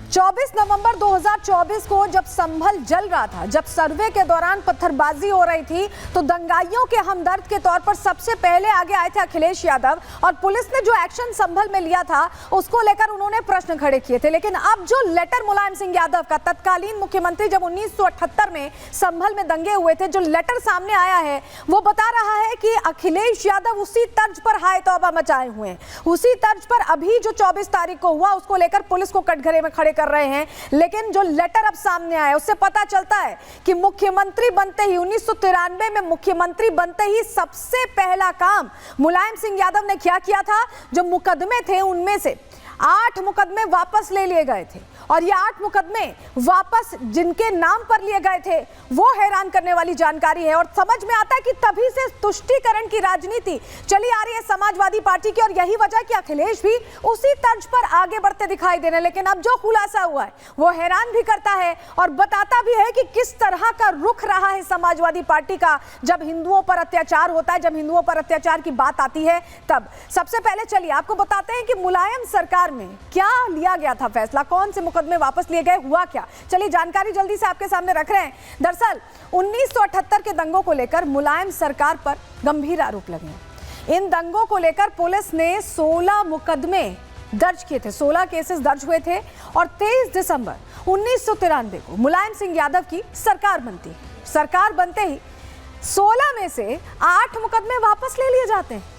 24 नवंबर 2024 को जब संभल जल रहा था, जब सर्वे के दौरान पत्थरबाजी हो रही थी, तो दंगाइयों के हमदर्द के तौर पर सबसे पहले आगे आए थे अखिलेश यादव। और पुलिस ने जो एक्शन संभल में लिया था उसको लेकर उन्होंने प्रश्न खड़े किए थे। लेकिन अब जो लेटर मुलायम सिंह यादव का, तत्कालीन मुख्यमंत्री जब 1978 में संभल में दंगे हुए थे, जो लेटर सामने आया है वो बता रहा है कि अखिलेश यादव उसी तर्ज पर हाय तौबा मचाए हुए हैं। उसी तर्ज पर अभी जो 24 तारीख को हुआ उसको लेकर पुलिस को कटघरे में खड़े कर रहे हैं। लेकिन जो लेटर अब सामने आया उससे पता चलता है कि मुख्यमंत्री बनते ही 1993 में मुख्यमंत्री बनते ही सबसे पहला काम मुलायम सिंह यादव ने क्या किया था, जो मुकदमे थे उनमें से 8 मुकदमे वापस ले लिए गए थे। और ये 8 मुकदमे वापस जिनके नाम पर लिए गए थे वो हैरान करने वाली जानकारी है। और समझ में आता है कि तभी से तुष्टीकरण की राजनीति चली आ रही है समाजवादी पार्टी की, और यही वजह कि अखिलेश भी उसी तर्ज पर आगे बढ़ते दिखाई दे रहे हैं। लेकिन अब जो खुलासा हुआ है वो हैरान भी करता है और बताता भी है कि किस तरह का रुख रहा है समाजवादी पार्टी का जब हिंदुओं पर अत्याचार होता है, जब हिंदुओं पर अत्याचार की बात आती है तब। सबसे पहले चलिए आपको बताते हैं कि मुलायम सरकार में क्या लिया गया था फैसला, कौन से मुकदमे वापस लिए गए, हुआ क्या। चलिए जानकारी जल्दी से आपके सामने रख रहे हैं। दरअसल 1978 के दंगों को लेकर मुलायम सरकार पर गंभीर आरोप लगे हैं। इन दंगों को लेकर पुलिस ने 16 मुकदमे दर्ज किए थे, 16 केसेस दर्ज हुए थे। और 23 दिसंबर 1993 को मुलायम सिंह यादव की सरकार बनती है। सरकार बनते ही 16 में से 8 मुकदमे वापस ले लिए जाते हैं।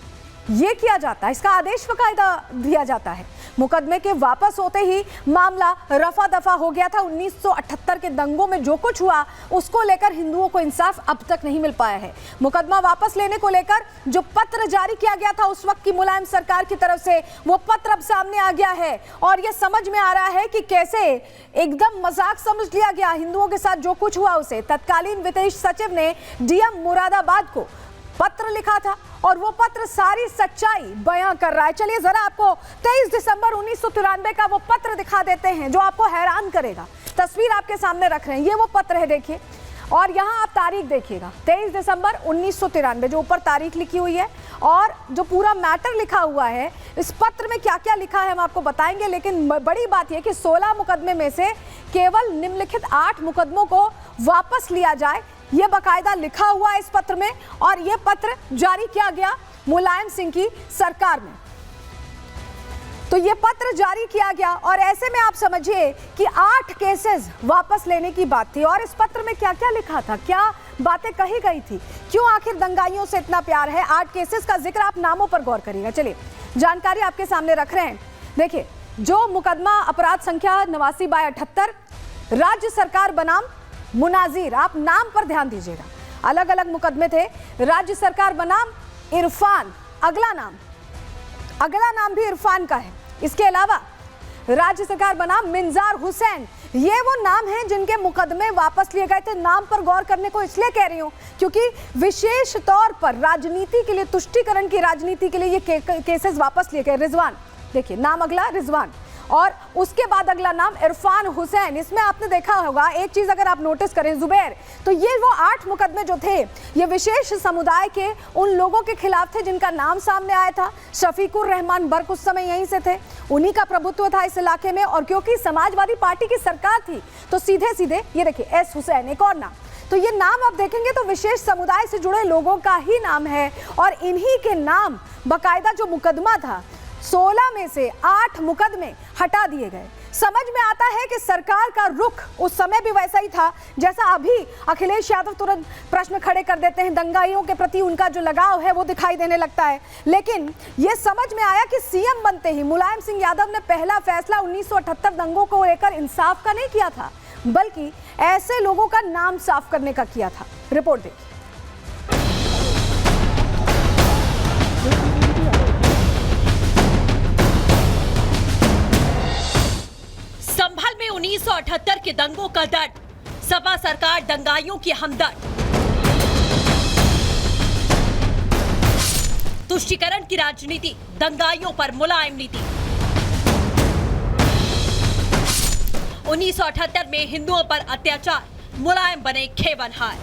ये किया जाता है, इसका आदेश बाकायदा दिया जाता है। मुकदमे के वापस होते ही मामला रफा दफा हो गया था। 1978 के दंगों में जो कुछ हुआ उसको लेकर हिंदुओं को इंसाफ अब तक नहीं मिल पाया है। मुकदमा वापस लेने को लेकर जो पत्र जारी किया गया था उस वक्त की मुलायम सरकार की तरफ से, वो पत्र अब सामने आ गया है। और ये समझ में आ रहा है कि कैसे एकदम मजाक समझ लिया गया हिंदुओं के साथ जो कुछ हुआ उसे। तत्कालीन विदेश सचिव ने डीएम मुरादाबाद को पत्र लिखा था और वो पत्र सारी सच्चाई बयां कर रहा है। चलिए जरा आपको 23 दिसंबर 1993 का वो पत्र दिखा देते हैं जो आपको हैरान करेगा। तस्वीर आपके सामने रख रहे हैं, ये वो पत्र है, देखिए। और यहाँ आप तारीख देखिएगा, 23 दिसंबर 1993 जो ऊपर तारीख लिखी हुई है और जो पूरा मैटर लिखा हुआ है। इस पत्र में क्या क्या लिखा है हम आपको बताएंगे, लेकिन बड़ी बात यह कि 16 मुकदमे में से केवल निम्नलिखित 8 मुकदमों को वापस लिया जाए, ये बाकायदा लिखा हुआ है इस पत्र में। और ये पत्र जारी किया गया मुलायम सिंह की सरकार में। तो ये पत्र जारी किया गया और ऐसे में आप समझिए कि 8 केसेस वापस लेने की बात थी। और इस पत्र में क्या क्या लिखा था, क्या बातें कही गई थी, क्यों आखिर दंगाइयों से इतना प्यार है, 8 केसेस का जिक्र आप नामों पर गौर करिएगा। चलिए जानकारी आपके सामने रख रहे हैं। देखिए, जो मुकदमा अपराध संख्या 89/78, राज्य सरकार बनाम मुनाजिर, आप नाम पर ध्यान दीजिएगा, अलग अलग मुकदमे थे। राज्य सरकार बनाम इरफान, अगला नाम भी इरफान का है। इसके अलावा राज्य सरकार बनाम मिंजार हुसैन, ये वो नाम हैं जिनके मुकदमे वापस लिए गए थे। नाम पर गौर करने को इसलिए कह रही हूं क्योंकि विशेष तौर पर राजनीति के लिए, तुष्टीकरण की राजनीति के लिए ये केसेस वापस लिए गए। रिजवान, देखिए नाम अगला रिजवान और उसके बाद अगला नाम इरफान हुसैन। इसमें आपने देखा होगा एक चीज अगर आप नोटिस करें, जुबैर, तो ये वो 8 मुकदमे जो थे ये विशेष समुदाय के उन लोगों के खिलाफ थे जिनका नाम सामने आया था। शफीकुर रहमान बर्क उस समय यहीं से थे, उन्हीं का प्रभुत्व था इस इलाके में। और क्योंकि समाजवादी पार्टी की सरकार थी तो सीधे सीधे ये देखिए एस हुसैन, एक और नाम। तो ये नाम आप देखेंगे तो विशेष समुदाय से जुड़े लोगों का ही नाम है और इन्हीं के नाम बाकायदा जो मुकदमा था 16 में से 8 मुकदमे हटा दिए गए। समझ में आता है कि सरकार का रुख उस समय भी वैसा ही था जैसा अभी अखिलेश यादव तुरंत प्रश्न खड़े कर देते हैं, दंगाइयों के प्रति उनका जो लगाव है वो दिखाई देने लगता है। लेकिन ये समझ में आया कि सीएम बनते ही मुलायम सिंह यादव ने पहला फैसला 1978 दंगों को लेकर इंसाफ का नहीं किया था, बल्कि ऐसे लोगों का नाम साफ करने का किया था। रिपोर्ट देखिए। संभल में 1978 के दंगों का दर्द, सपा सरकार दंगाइयों की हमदर्द। तुष्टीकरण की राजनीति, दंगाइयों पर मुलायम नीति। 1978 में हिंदुओं पर अत्याचार, मुलायम बने खेवनहार।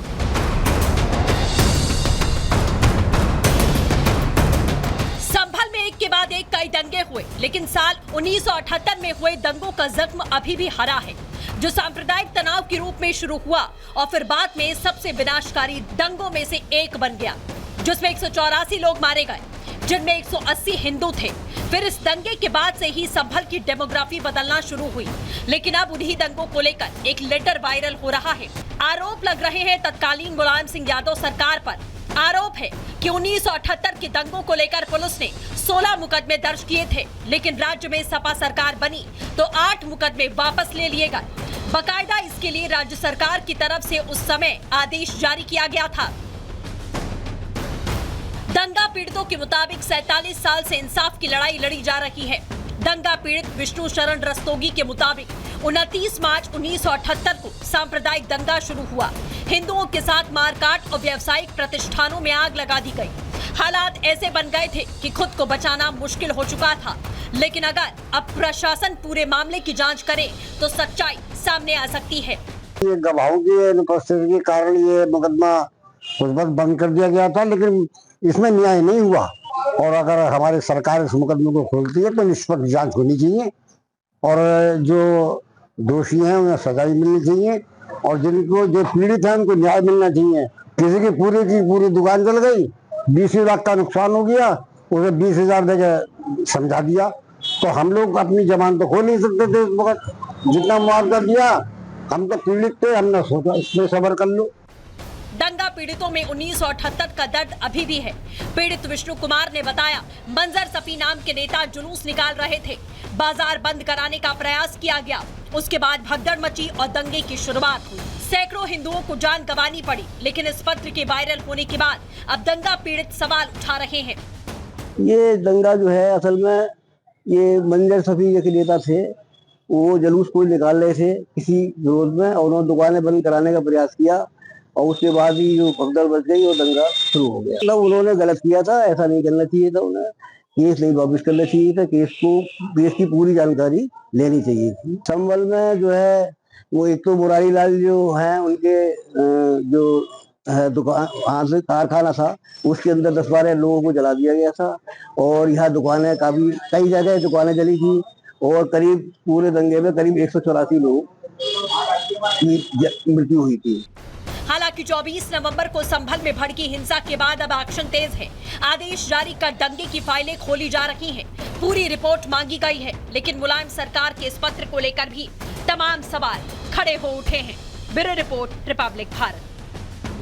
संभल में एक के बाद एक कई दंगे हुए, लेकिन साल 1978 में हुए दंगों का जख्म अभी भी हरा है, जो सांप्रदायिक तनाव के रूप में शुरू हुआ और फिर बाद में सबसे विनाशकारी दंगों में से एक बन गया, जिसमें 184 लोग मारे गए, जिनमें 180 हिंदू थे। फिर इस दंगे के बाद से ही संभल की डेमोग्राफी बदलना शुरू हुई, लेकिन अब उन्हीं दंगों को लेकर एक लेटर वायरल हो रहा है। आरोप लग रहे हैं तत्कालीन मुलायम सिंह यादव सरकार पर। आरोप है कि 1978 के दंगों को लेकर पुलिस ने 16 मुकदमे दर्ज किए थे, लेकिन राज्य में सपा सरकार बनी तो 8 मुकदमे वापस ले लिए गए। बकायदा इसके लिए राज्य सरकार की तरफ से उस समय आदेश जारी किया गया था। दंगा पीड़ितों के मुताबिक 47 साल से इंसाफ की लड़ाई लड़ी जा रही है। दंगा पीड़ित विष्णु शरण रस्तोगी के मुताबिक 29 मार्च 1978 को सांप्रदायिक दंगा शुरू हुआ। हिंदुओं के साथ मारकाट और व्यावसायिक प्रतिष्ठानों में आग लगा दी गई। हालात ऐसे बन गए थे कि खुद को बचाना मुश्किल हो चुका था, लेकिन अगर अब प्रशासन पूरे मामले की जांच करे तो सच्चाई सामने आ सकती है। ये गवाहों की अनुपस्थिति के कारण ये मुकदमा उस वक्त बंद कर दिया गया था, लेकिन इसमें न्याय नहीं हुआ। और अगर हमारी सरकार इस मुकदमे को खोलती है तो निष्पक्ष जांच होनी चाहिए और जो दोषी हैं उन्हें सजा मिलनी चाहिए और जिनको जो पीड़ित हैं उनको न्याय मिलना चाहिए। किसी की पूरी दुकान जल गई, 20 लाख का नुकसान हो गया, उसे 20,000 देकर समझा दिया, तो हम लोग अपनी जबान तो खोल नहीं सकते थे उस वक्त। जितना मुआवजा दिया, हम तो पीड़ित थे, हमने सोचा इसमें सब्र कर लो। दंगा पीड़ितों में 1978 का दर्द अभी भी है। पीड़ित विष्णु कुमार ने बताया, मंजर सफी नाम के नेता जुलूस निकाल रहे थे, बाजार बंद कराने का प्रयास किया गया, उसके बाद भगदड़ मची और दंगे की शुरुआत हुई। सैकड़ों हिंदुओं को जान गंवानी पड़ी, लेकिन इस पत्र के वायरल होने के बाद अब दंगा पीड़ित सवाल उठा रहे हैं। ये दंगा जो है असल में ये मंजर सफी के नेता थे, वो जुलूस कोई निकाल रहे थे किसी विरोध में और उन्होंने दुकानें बंद कराने का प्रयास किया और उसके बाद ही जो भगदड़ बच गई और दंगा शुरू हो गया। मतलब उन्होंने गलत किया था, ऐसा नहीं करना चाहिए था, उन्हें केस नहीं वापिस करना चाहिए था, केस की पूरी जानकारी लेनी चाहिए थी। संभल में जो है वो एक तो मुरारी लाल जो है उनके जो है दुकान कारखाना था, उसके अंदर 10-12 लोगों को जला दिया गया था और यहाँ दुकानें कई जगह दुकानें जली थी और करीब पूरे दंगे में करीब 184 लोग की मृत्यु हुई थी। हालांकि 24 नवंबर को संभल में भड़की हिंसा के बाद अब एक्शन तेज है। आदेश जारी कर दंगे की फाइलें खोली जा रही हैं, पूरी रिपोर्ट मांगी गई है, लेकिन मुलायम सरकार के इस पत्र को लेकर भी तमाम सवाल खड़े हो उठे हैं। Bureau report, Republic Bharat.